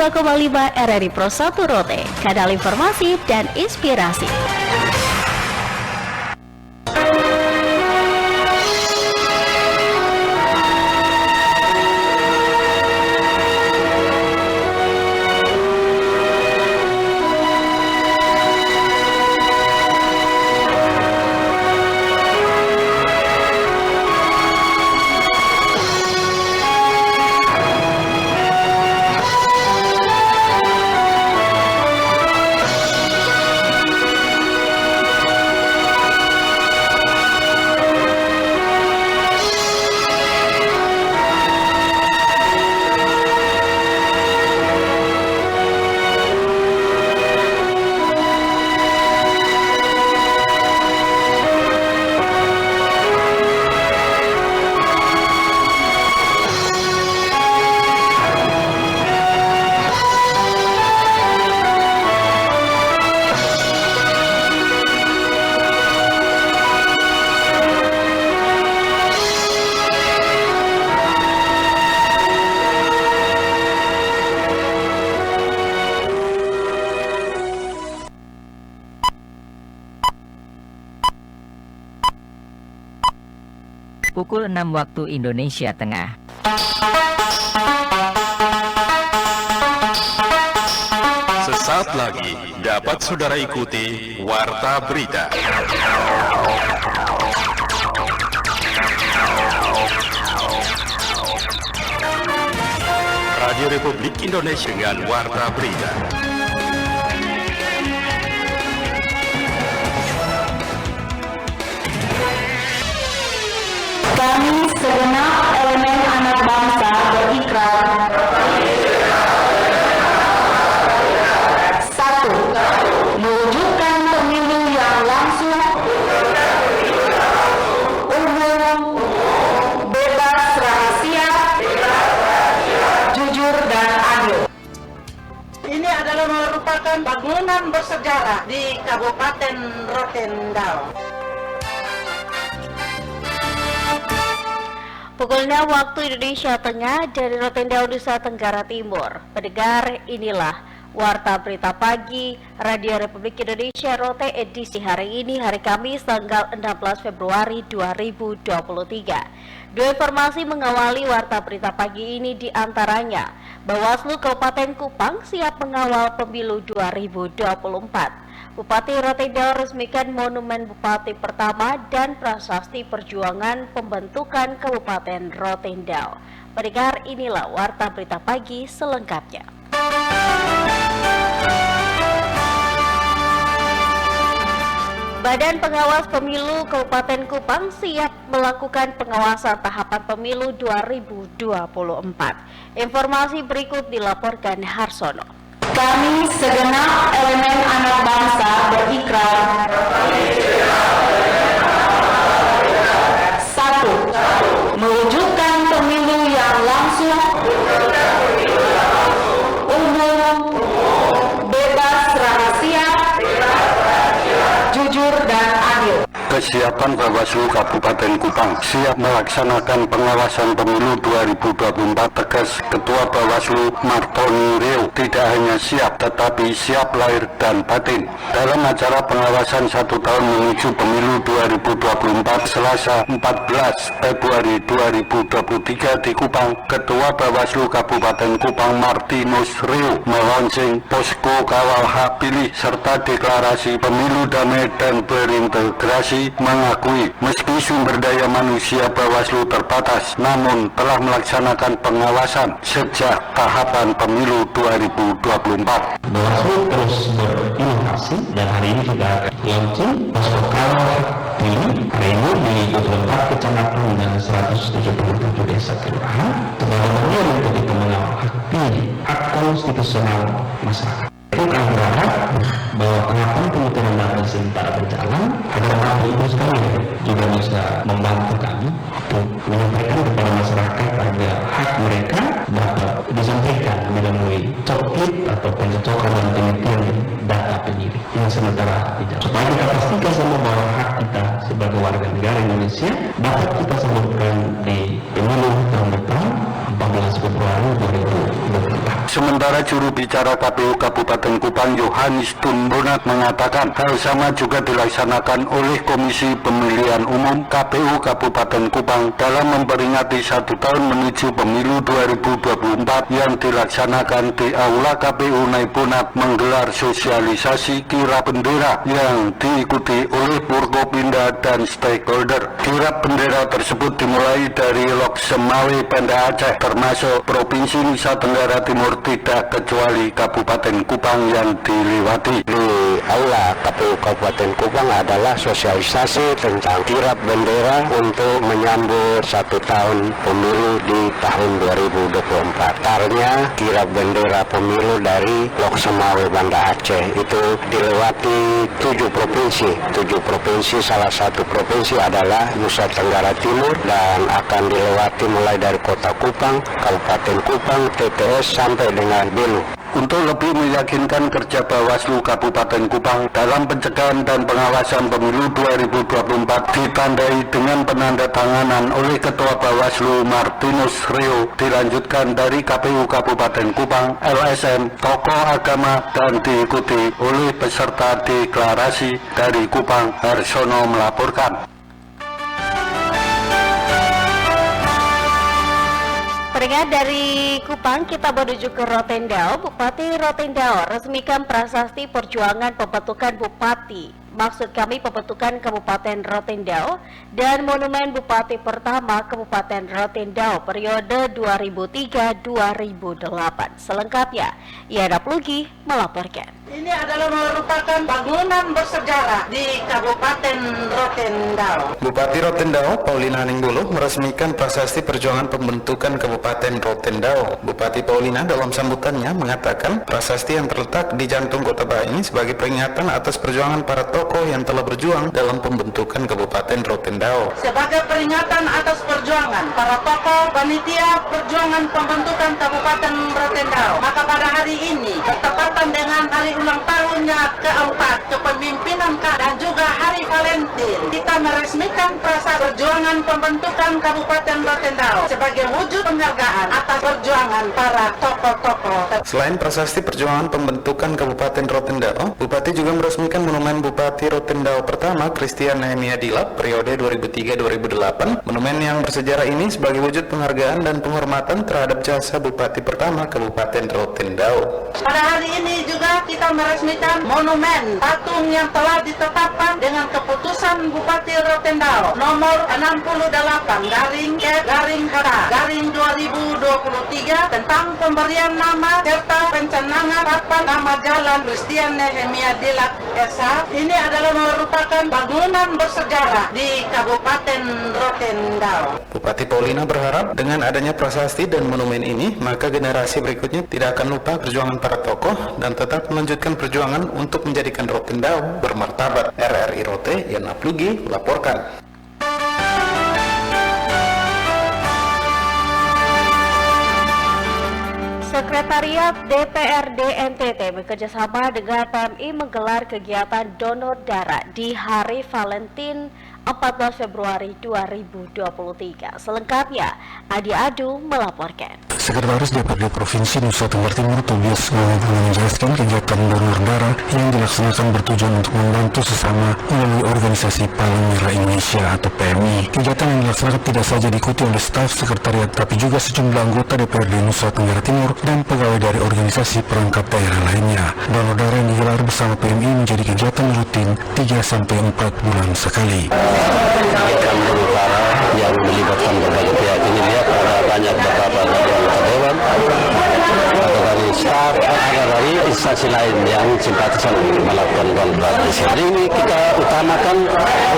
102,5 RRI Pro 1 Rote, kanal informasi dan inspirasi. Pukul 6 waktu Indonesia Tengah. Sesaat lagi dapat saudara ikuti Warta Berita. Radio Republik Indonesia dengan Warta Berita. Kami segenap elemen anak bangsa berikrar. Satu, mewujudkan pemilu yang langsung, umum, bebas rahasia, jujur dan adil. Ini adalah merupakan bangunan bersejarah di Kabupaten Rotendao. Pukul 6 waktu Indonesia Tengah dari Rotendao, Nusa Tenggara Timur. Pendengar, inilah Warta Berita Pagi Radio Republik Indonesia Rote edisi hari ini, hari Kamis tanggal 16 Februari 2023. Dua informasi mengawali Warta Berita Pagi ini diantaranya Bawaslu Kabupaten Kupang siap mengawal pemilu 2024. Bupati Rotendao resmikan monumen Bupati pertama dan prasasti perjuangan pembentukan Kabupaten Rotendao. Pendengar, inilah Warta Berita Pagi selengkapnya. Badan Pengawas Pemilu Kabupaten Kupang siap melakukan pengawasan tahapan pemilu 2024. Informasi berikut dilaporkan Harsono. Kami segenap elemen anak bangsa berikrar. Satu, mewujudkan pemilu yang langsung, umum, bebas rahasia, jujur dan adil. Kesiapan Bawaslu Kabupaten Kupang siap melaksanakan pengawasan pemilu 2024, tegas Ketua Bawaslu Martoni Reo. Tidak hanya siap tetapi siap lahir dan batin. Dalam acara pengawasan 1 tahun menuju pemilu 2024 Selasa 14 Februari 2023 di Kupang, Ketua Bawaslu Kabupaten Kupang Martinus Reo melaunching posko kawal hak pilih serta deklarasi pemilu damai dan berintegrasi, mengakui meski sumber daya manusia Bawaslu terbatas namun telah melaksanakan pengawasan sejak tahapan pemilu 2024. Bawaslu terus berinovasi dan hari ini sudah launching posko kawal pilih hari ini di 24 kecamatan dan 177 desa kelurahan. Sebenarnya untuk kita mengawal hak pilih, hak konstitusional masyarakat. Itu kami berharap bahwa tahapan penghitungan data sementara berjalan agar kami itu sekalian juga bisa membantu kami untuk menyampaikan kepada masyarakat agar hak mereka dapat disampaikan melalui coklit atau pencocokan dan penelitian data pemilih yang sementara tidak. Supaya kita pastikan semua bahwa hak kita sebagai warga negara Indonesia dapat kita salurkan di pemilu tahun depan 14 Februari 2024. Sementara juru bicara KPU Kabupaten Kupang Yohanes Tumbonat mengatakan hal sama juga dilaksanakan oleh Komisi Pemilihan Umum KPU Kabupaten Kupang dalam memperingati 1 tahun menuju pemilu 2024 yang dilaksanakan di Aula KPU Naipunat menggelar sosialisasi kirap bendera yang diikuti oleh Forkopimda dan stakeholder. Kirap bendera tersebut dimulai dari Lok Semawe, Banda Aceh, termasuk Provinsi Nusa Tenggara Timur tidak kecuali Kabupaten Kupang yang dilewati. Di Aula KPU Kabupaten Kupang adalah sosialisasi tentang kirap bendera untuk menyambut 1 tahun pemilu di tahun 2024. Tarnya kirap bendera pemilu dari Lok Semawe, Banda Aceh itu dilewati 7 provinsi. 7 provinsi, salah satu provinsi adalah Nusa Tenggara Timur dan akan dilewati mulai dari Kota Kupang, Kabupaten Kupang, TTS sampai dengan Belu. Untuk lebih meyakinkan kerja Bawaslu Kabupaten Kupang dalam pencegahan dan pengawasan pemilu 2024 ditandai dengan penandatanganan oleh Ketua Bawaslu Martinus Rio, dilanjutkan dari KPU Kabupaten Kupang, LSM, tokoh agama dan diikuti oleh peserta deklarasi dari Kupang. Harsono melaporkan. Peringat dari Kupang, kita menuju ke Rotendao. Bupati Rotendao resmikan prasasti perjuangan pembentukan bupati. Maksud kami pembentukan Kabupaten Rotendao dan monumen Bupati pertama Kabupaten Rotendao periode 2003-2008. Selengkapnya, Yana Plugi melaporkan. Ini adalah merupakan bangunan bersejarah di Kabupaten Rotendao. Bupati Rotendao, Paulina Ningguluh, meresmikan prasasti perjuangan pembentukan Kabupaten Rotendao. Bupati Paulina dalam sambutannya mengatakan prasasti yang terletak di jantung kota Bah ini sebagai peringatan atas perjuangan para tokoh yang telah berjuang dalam pembentukan Kabupaten Rotendao. Sebagai peringatan atas perjuangan para tokoh panitia perjuangan pembentukan Kabupaten Rotendao, maka pada hari ini bertepatan dengan hari ulang tahunnya keempat kepemimpinan dan juga hari Valentine, kita meresmikan prasasti perjuangan pembentukan Kabupaten Rotendao sebagai wujud penghargaan atas perjuangan para tokoh-tokoh. Selain prasasti perjuangan pembentukan Kabupaten Rotendao, Bupati juga meresmikan monumen Bupati Rotendao pertama Christian Nehemia Dilap periode 2003-2008. Monumen yang bersejarah ini sebagai wujud penghargaan dan penghormatan terhadap jasa Bupati pertama Kabupaten Rotendao. Pada hari ini juga kita meresmikan monumen patung yang telah ditetapkan dengan keputusan Bupati Rotendao nomor 68/H/2023 tentang pemberian nama serta pencanangan papan nama jalan Christian Nehemia Dilap Esa. Ini adalah merupakan bangunan bersejarah di Kabupaten Rotendao. Bupati Paulina berharap dengan adanya prasasti dan monumen ini, maka generasi berikutnya tidak akan lupa perjuangan para tokoh dan tetap melanjutkan perjuangan untuk menjadikan Rotendao bermartabat. RRI Rote, Yana Plugi melaporkan. Sekretariat DPRD NTT bekerjasama dengan PMI menggelar kegiatan donor darah di hari Valentine 14 Februari 2023. Selengkapnya, Adi Adu melaporkan. Sekretaris DPRD Provinsi Nusa Tenggara Timur Tobias Mawabunga menjelaskan kegiatan donor darah yang dilaksanakan bertujuan untuk membantu sesama melalui organisasi Palang Merah Indonesia atau PMI. Kegiatan yang dilaksanakan tidak saja diikuti oleh staf sekretariat tapi juga sejumlah anggota DPRD Nusa Tenggara Timur dan pegawai dari organisasi perangkat daerah lainnya. Donor darah yang digelar bersama PMI menjadi kegiatan rutin 3-4 bulan sekali. Kegiatan donor darah yang melibatkan berbagai pihak ini lihat ada banyak beberapa dari anggota dewan, ada dari staf, ada dari instansi lain yang simpatisan melakukan donor darah. Hari ini kita utamakan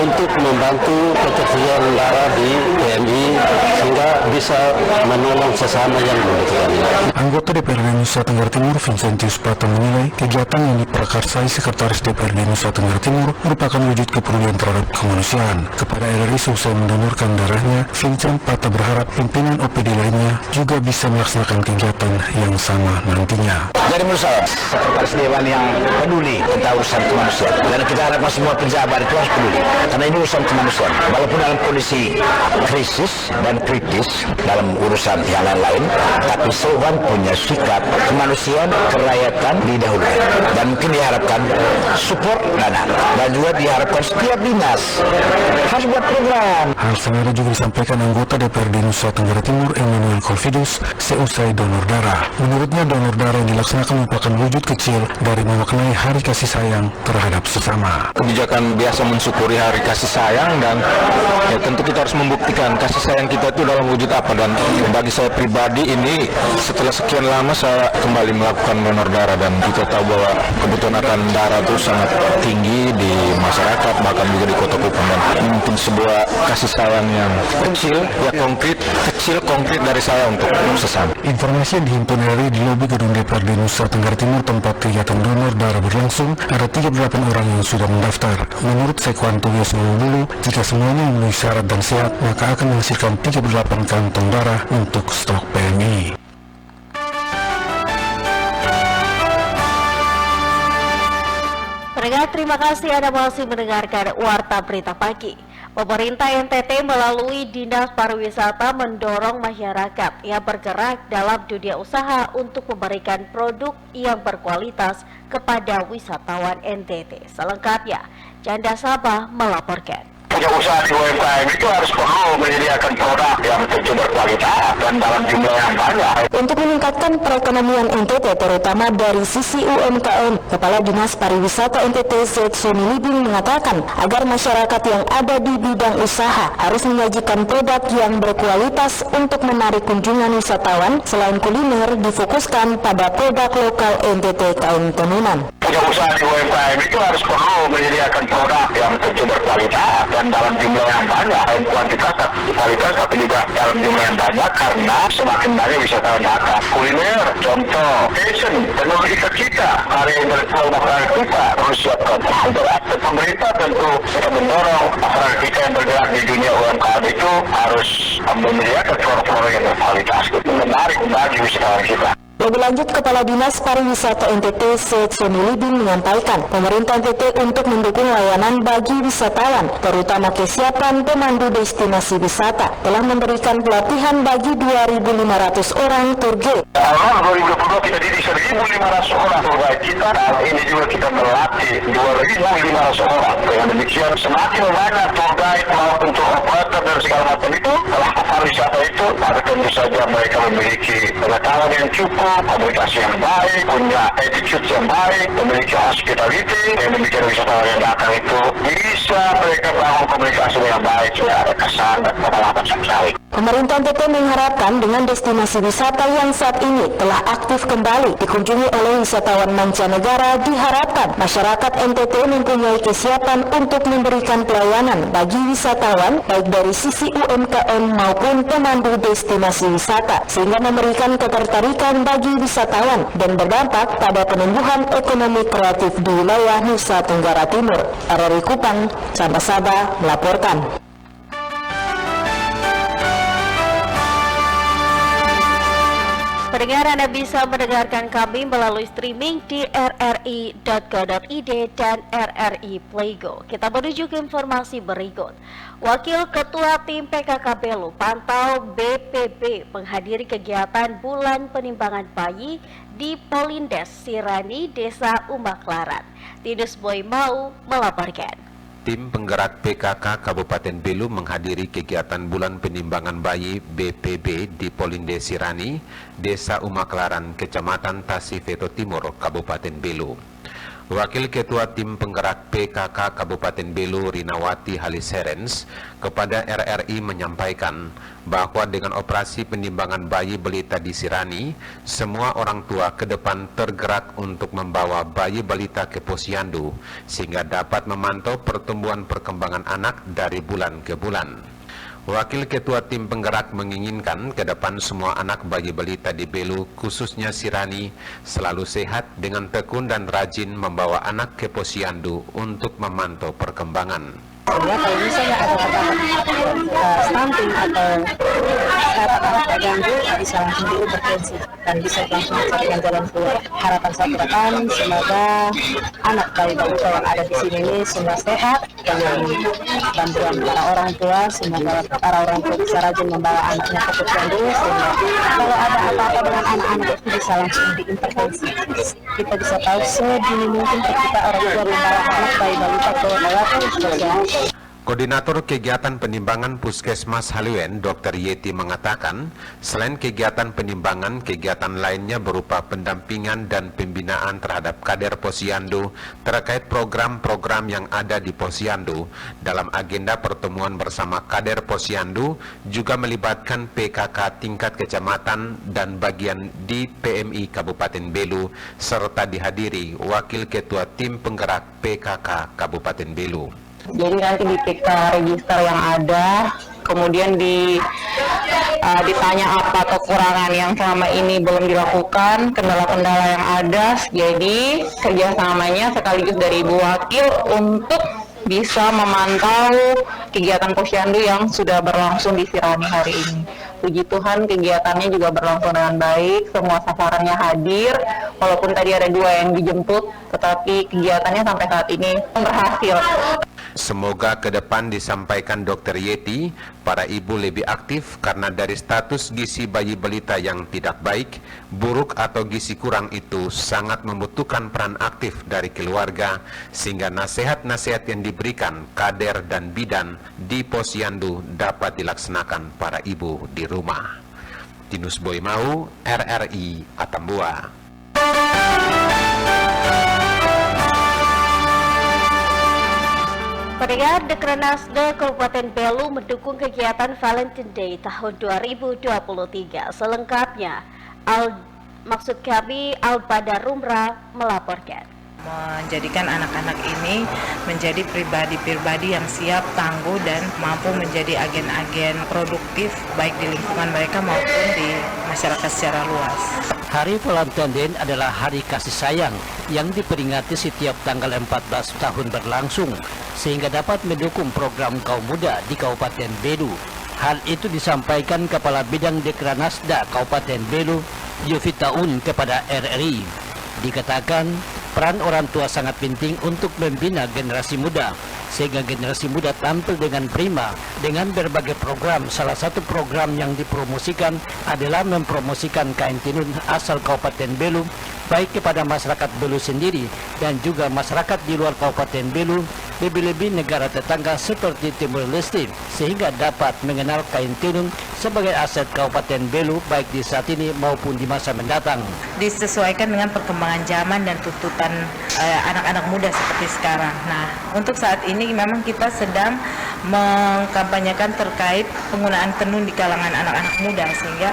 untuk membantu ketersediaan darah di PMI sehingga bisa menolong sesama yang membutuhkan. Anggota DPRD Nusa Tenggara Timur Vincentius Pata menilai kegiatan yang diprakarsai Sekretaris DPRD Nusa Tenggara Timur merupakan wujud kepedulian terhadap kemanusiaan. Kepada RRI seusai mendonorkan darahnya, Vincent Pata berharap pimpinan OPD lainnya juga bisa melaksanakan kegiatan yang sama nantinya. Jadi menurut saya, sekretaris dewan yang peduli tentang urusan kemanusiaan. Dan kita harapkan semua pejabat itu harus peduli, karena ini urusan kemanusiaan. Walaupun dalam kondisi krisis dan kritis dalam urusan yang lain-lain, tapi Sowan punya sikap kemanusiaan, kerakyatan didahulukan. Dan mungkin diharapkan support dana, dan juga diharapkan setiap dinas harus buat program. Hal senada juga disampaikan anggota DPRD Nusa Tenggara Timur Emmanuel Kolvidus seusai donor darah. Menurutnya donor darah yang dilaksanakan merupakan wujud kecil dari memaknai hari kasih sayang terhadap sesama. Kebijakan biasa mensyukuri hari kasih sayang, dan ya tentu kita harus membuktikan kasih sayang kita itu dalam wujud apa. Dan bagi saya pribadi ini setelah sekian lama saya kembali melakukan donor darah, dan kita tahu bahwa kebutuhan akan darah itu sangat tinggi di masyarakat, bahkan juga di Kota Kupang. Dan ini mungkin sebuah kasih sayang yang kecil, ya konkret dari saya untuk sesama. Informasi yang dihimpun RRI di lobi gedung DPRD Nusa Tenggara Timur tempat kegiatan donor darah berlangsung, ada 38 orang yang sudah mendaftar. Menurut Sekwanto Yosmawulu, jika semuanya memenuhi syarat dan sehat, maka akan menghasilkan 38 kantong darah untuk stok PMI. Pendengar, terima kasih Anda masih mendengarkan Warta Berita Pagi. Pemerintah NTT melalui Dinas Pariwisata mendorong masyarakat yang bergerak dalam dunia usaha untuk memberikan produk yang berkualitas kepada wisatawan NTT. Selengkapnya, Janda Sabah melaporkan. Punya usaha di UMKM itu harus perlu menyediakan produk yang tentu berkualitas dan dalam jumlah yang banyak. Untuk meningkatkan perekonomian NTT terutama dari sisi UMKM, Kepala Dinas Pariwisata NTT Z. Sony Libing mengatakan agar masyarakat yang ada di bidang usaha harus menyajikan produk yang berkualitas untuk menarik kunjungan wisatawan. Selain kuliner, difokuskan pada produk lokal NTT kaum tenunan. Punya usaha di UMKM itu harus perlu menyediakan produk yang tentu berkualitas dan dalam jumlah yang banyak, kuantitas kualitas tapi juga dalam jumlah yang banyak, karena semakin banyak wisatawan datang. Kuliner, contoh, fashion, teknologi kita, karya intelektual masyarakat kita harus siapkan. Pemerintah tentu mendorong masyarakat kita yang bergerak di dunia UMKM itu harus menyediakan produk-produk yang berkualitas, menarik bagi wisatawan kita. Lebih lanjut, Kepala Dinas Pariwisata NTT Syed Sony Libing menyampaikan pemerintah NTT untuk mendukung layanan bagi wisatawan, terutama kesiapan pemandu destinasi wisata, telah memberikan pelatihan bagi 2.500 orang tour guide. Awal 2022 kita didik 1.500 orang tour guide kita, dan ini juga kita melatih 2.500 orang. Dengan demikian semakin banyak tour guide maupun tour operator dan segala macam itu, pelaku pariwisata itu, ada tentu saja mereka memiliki pengetahuan yang cukup, komunikasi yang baik, punya attitude yang baik, memiliki hospitality, dan demikian wisatawan yang datang itu bisa mereka bangun komunikasi yang baik, sudah ada kesan dan pengalaman yang baik. Pemerintah NTT mengharapkan dengan destinasi wisata yang saat ini telah aktif kembali dikunjungi oleh wisatawan mancanegara, diharapkan masyarakat NTT mempunyai kesiapan untuk memberikan pelayanan bagi wisatawan baik dari sisi UMKM maupun pemandu destinasi wisata, sehingga memberikan ketertarikan bagi wisatawan dan berdampak pada penumbuhan ekonomi kreatif di wilayah Nusa Tenggara Timur. RRI Kupang, Janda Sabah melaporkan. Pendengar, Anda bisa mendengarkan kami melalui streaming di rri.co.id dan RRI Playgo. Kita menuju ke informasi berikut. Wakil Ketua Tim PKK Belu Pantau BPB menghadiri kegiatan Bulan Penimbangan Bayi di Polindes Sirani, Desa Umaklaran. Tidus Boy Mau melaporkan. Tim penggerak PKK Kabupaten Belu menghadiri kegiatan Bulan Penimbangan Bayi BPB di Polinde Sirani, Desa Umaklaran, Kecamatan Tasifeto Timur, Kabupaten Belu. Wakil Ketua Tim Penggerak PKK Kabupaten Belu, Rinawati Haliserens, kepada RRI menyampaikan bahwa dengan operasi penimbangan bayi balita di Sirani, semua orang tua ke depan tergerak untuk membawa bayi balita ke posyandu, sehingga dapat memantau pertumbuhan perkembangan anak dari bulan ke bulan. Wakil Ketua Tim Penggerak menginginkan ke depan semua anak bayi balita di Belu, khususnya Sirani, selalu sehat dengan tekun dan rajin membawa anak ke posyandu untuk memantau perkembangan. Sehingga kalau misalnya ada stunting atau anak-anak terganggu bisa langsung diintervensi dan bisa langsung mencarikan jalan keluar. Harapan saya ke depan semoga anak bayi balita yang ada di sini ini semua sehat dengan bantuan para orang tua. Semoga para orang tua bisa rajin membawa anaknya ke posyandu sehingga kalau ada apa-apa dengan anak-anak itu bisa langsung diintervensi. Kita bisa tahu sedini mungkin ketika orang tua membawa anak bayi balita ke posyandu. Koordinator Kegiatan Penimbangan Puskesmas Haluen, Dr. Yeti mengatakan, selain kegiatan penimbangan, kegiatan lainnya berupa pendampingan dan pembinaan terhadap kader posyandu terkait program-program yang ada di posyandu. Dalam agenda pertemuan bersama kader posyandu juga melibatkan PKK tingkat kecamatan dan bagian di PMI Kabupaten Belu serta dihadiri Wakil Ketua Tim Penggerak PKK Kabupaten Belu. Jadi nanti di PK register yang ada, kemudian ditanya apa kekurangan yang selama ini belum dilakukan, kendala-kendala yang ada. Jadi kerjasamanya sekaligus dari Ibu Wakil untuk bisa memantau kegiatan posyandu yang sudah berlangsung di Sirani hari ini. Puji Tuhan kegiatannya juga berlangsung dengan baik, semua sasarannya hadir, walaupun tadi ada 2 yang dijemput, tetapi kegiatannya sampai saat ini berhasil. Semoga ke depan, disampaikan Dr. Yeti, para ibu lebih aktif karena dari status gizi bayi balita yang tidak baik, buruk atau gizi kurang itu sangat membutuhkan peran aktif dari keluarga sehingga nasihat-nasihat yang diberikan kader dan bidan di posyandu dapat dilaksanakan para ibu di rumah. Tinus Boymau, RRI Atambua. Pendengar, Dekranasda Kabupaten Belu mendukung kegiatan Valentine Day tahun 2023. Selengkapnya, maksud kami Alpada Rumra melaporkan. Menjadikan anak-anak ini menjadi pribadi-pribadi yang siap, tangguh, dan mampu menjadi agen-agen produktif baik di lingkungan mereka maupun di masyarakat secara luas. Hari Valentine Day adalah hari kasih sayang yang diperingati setiap tanggal 14 tahun berlangsung sehingga dapat mendukung program kaum muda di Kabupaten Belu. Hal itu disampaikan Kepala Bidang Dekranasda Kabupaten Belu, Yovitaun, kepada RRI. Dikatakan peran orang tua sangat penting untuk membina generasi muda sehingga generasi muda tampil dengan prima dengan berbagai program. Salah satu program yang dipromosikan adalah mempromosikan kain tenun asal Kabupaten Belu baik kepada masyarakat Belu sendiri dan juga masyarakat di luar Kabupaten Belu, lebih-lebih negara tetangga seperti Timur Leste, sehingga dapat mengenal kain tenun sebagai aset Kabupaten Belu baik di saat ini maupun di masa mendatang. Disesuaikan dengan perkembangan zaman dan tuntutan anak-anak muda seperti sekarang. Nah, untuk saat ini memang kita sedang mengkampanyekan terkait penggunaan tenun di kalangan anak-anak muda, sehingga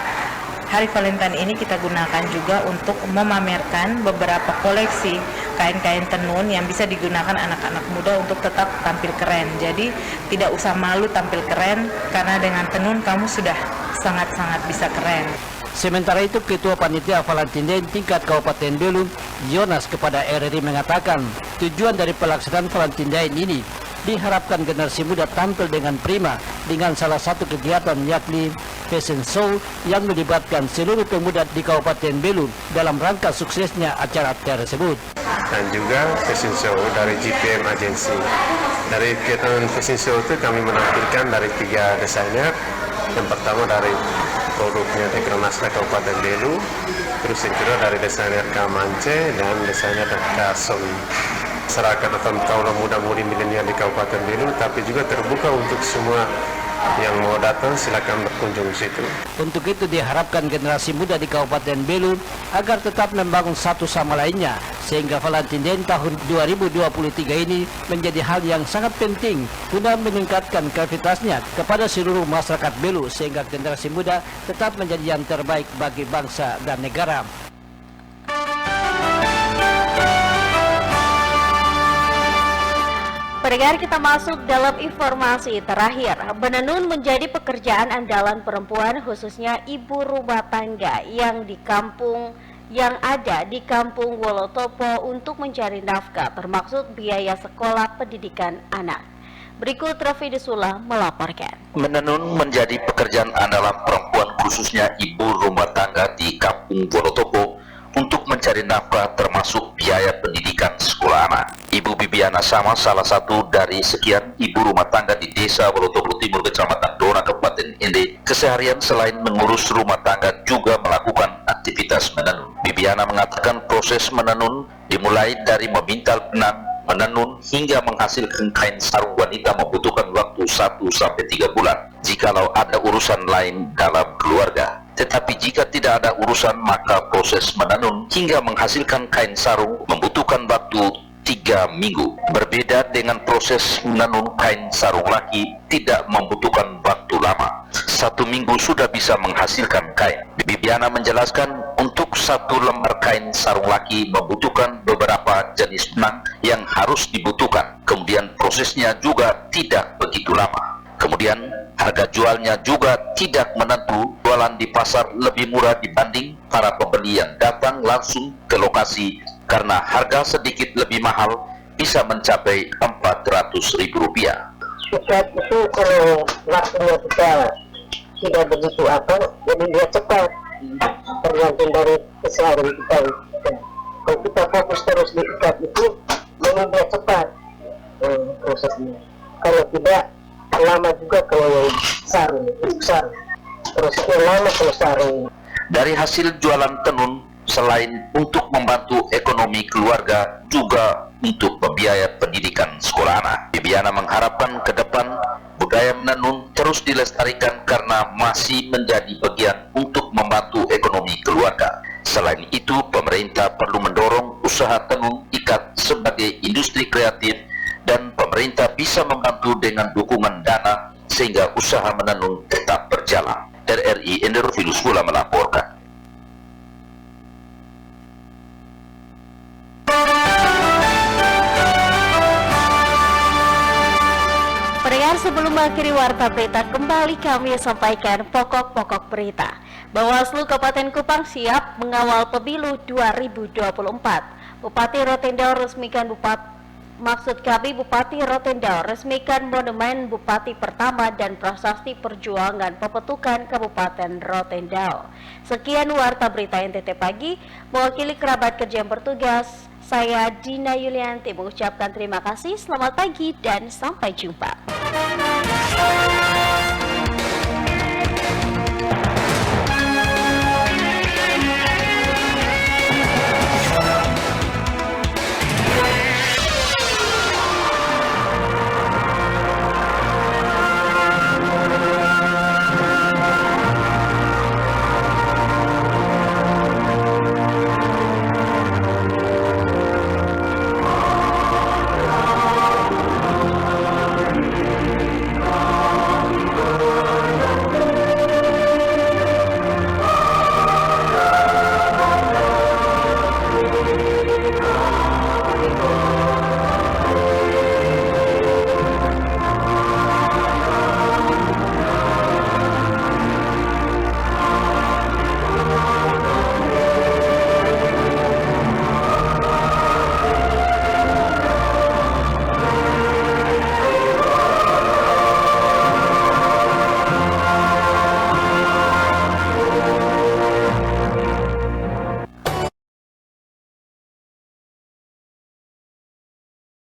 Hari Valentine ini kita gunakan juga untuk memamerkan beberapa koleksi kain-kain tenun yang bisa digunakan anak-anak muda untuk tetap tampil keren. Jadi tidak usah malu tampil keren, karena dengan tenun kamu sudah sangat-sangat bisa keren. Sementara itu, Ketua Panitia Valentine Day tingkat Kabupaten Belu, Jonas, kepada RRI mengatakan tujuan dari pelaksanaan Valentine Day ini diharapkan generasi muda tampil dengan prima dengan salah satu kegiatan yakni fashion show yang melibatkan seluruh pemuda di Kabupaten Belu dalam rangka suksesnya acara tersebut. Dan juga fashion show dari GPM Agency. Dari kegiatan fashion show itu kami menampilkan dari 3 desainer. Yang pertama dari produknya Dekranasda Kabupaten Belu, terus yang kedua dari desainer Kamance dan desainer Kason. Masyarakat atau kaum muda-mudi milenial di Kabupaten Belu, tapi juga terbuka untuk semua yang mau datang, silakan berkunjung di situ. Untuk itu diharapkan generasi muda di Kabupaten Belu agar tetap membangun satu sama lainnya sehingga Valentine Day tahun 2023 ini menjadi hal yang sangat penting guna meningkatkan kreativitasnya kepada seluruh masyarakat Belu sehingga generasi muda tetap menjadi yang terbaik bagi bangsa dan negara. Pendengar, kita masuk dalam informasi terakhir. Menenun menjadi pekerjaan andalan perempuan, khususnya ibu rumah tangga yang ada di Kampung Wolotopo untuk mencari nafkah, termasuk biaya sekolah pendidikan anak. Berikut Raffi Desula melaporkan. Menenun menjadi pekerjaan andalan perempuan khususnya ibu rumah tangga di Kampung Wolotobo untuk mencari nafkah termasuk biaya pendidikan sekolah anak. Ibu Bibiana Sama salah satu dari sekian ibu rumah tangga di Desa Wolotobo Timur, Kecamatan Dona, Kabupaten Ende. Keseharian selain mengurus rumah tangga juga melakukan aktivitas menenun. Bibiana mengatakan proses menenun dimulai dari memintal benang, menenun hingga menghasilkan kain sarung wanita membutuhkan waktu 1-3 bulan jikalau ada urusan lain dalam keluarga. Tetapi jika tidak ada urusan, maka proses menenun hingga menghasilkan kain sarung membutuhkan waktu 3 minggu. Berbeda dengan proses menenun kain sarung laki, tidak membutuhkan waktu lama. 1 minggu sudah bisa menghasilkan kain. Bibiana menjelaskan untuk 1 lembar kain sarung laki membutuhkan beberapa jenis benang yang harus dibutuhkan. Kemudian prosesnya juga tidak begitu lama. Kemudian harga jualnya juga tidak menentu, jualan di pasar lebih murah dibanding para pembeli yang datang langsung ke lokasi karena harga sedikit lebih mahal bisa mencapai Rp400.000. Cepat itu kalau waktunya kita tidak begitu jadi dia cepat, tergantung dari keseharian kita. Kalau kita fokus terus di ikat itu, memang dia cepat prosesnya. Kalau tidak, lama juga kalau yang sarung, prosesnya lama kalau sarung. Dari hasil jualan tenun, selain untuk membantu ekonomi keluarga, juga untuk membiayai pendidikan sekolah anak. Bibiana mengharapkan ke depan budaya menenun terus dilestarikan karena masih menjadi bagian untuk membantu ekonomi keluarga. Selain itu, pemerintah perlu mendorong usaha tenun ikat sebagai industri kreatif dan pemerintah bisa membantu dengan dukungan dana sehingga usaha menenun tetap berjalan. RRI Ende Raffi Desula melaporkan. Pendengar, sebelum mengakhiri warta berita, kembali kami sampaikan pokok-pokok berita. Bawaslu Kabupaten Kupang siap mengawal pemilu 2024. Bupati Rotendao resmikan Bupati Rotendao resmikan monumen Bupati pertama dan prasasti perjuangan pembentukan Kabupaten Rotendao. Sekian warta berita NTT Pagi, mewakili kerabat kerja yang bertugas, saya Dina Yulianti mengucapkan terima kasih, selamat pagi dan sampai jumpa.